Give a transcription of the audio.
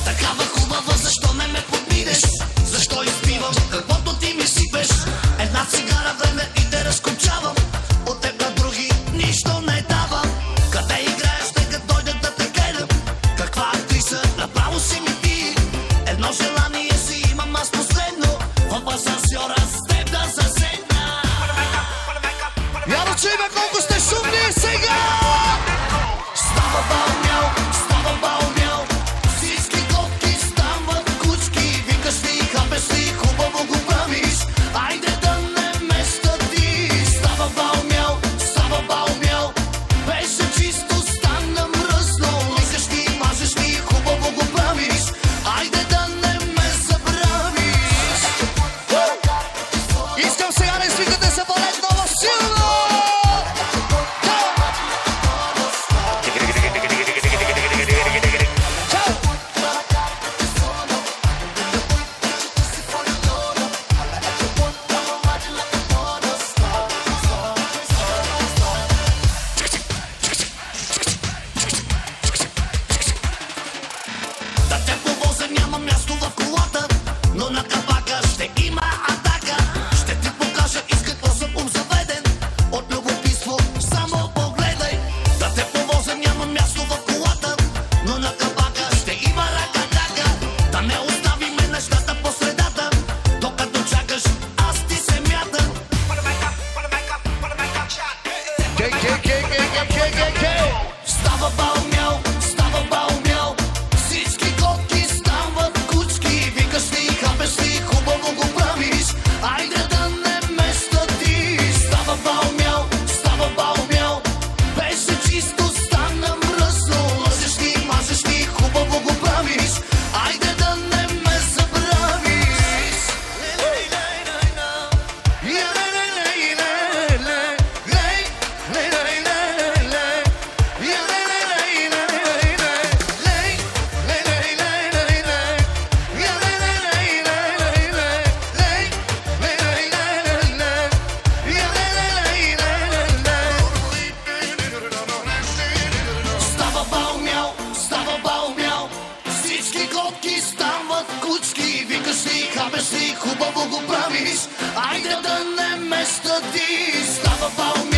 Такава хубава, защо не ме подминеш? Защо изпивам каквото ти ми сипеш? Една цигара време и те разкопчавам. От теб на други нищо не давам. Къде играеш, нека дойда да те гледам. Каква актриса, направо си ми ти. Едно желание си имам аз последно. В асансьора с теб да заседна. Явно, че има колко сте шумни сега! Става балмял, става балмял. Всички котки стават кучки. Викаш ли, хапеш ли, хубаво го правиш. Айде да не места ти. Става балмял, става балмял. Беше чисто, стана мръсно. Викаш ли, мажеш ли, хубаво го правиш. Айде да не ме забравиш. Искам сега да извикате се балет много силно! Да те повозя, няма място в колата, но на капака ще има атака. Ще ти покажа и с какво съм обзаведен. От любопитство само погледай. Да те повозя, няма място в колата, но на капака ще има рака-дака. Да не оставиме нещата по средата, докато чакаш, аз ти се мятам. Става балмял, става балмял. Всички котки стават кучки. Викаш ли, хапеш ли, хубаво го правиш. Айде да не места ти. Става балмял, става балмял. Беше чисто, стана мръсно. Лъжеш ли, мажеш ли, хубаво го правиш. Айде да не ме забравиш. Става балмял, става балмял. Всички котки стават кучки. Викаш ли, хапеш ли, хубаво го правиш. Айде да не места ти. Става балмял.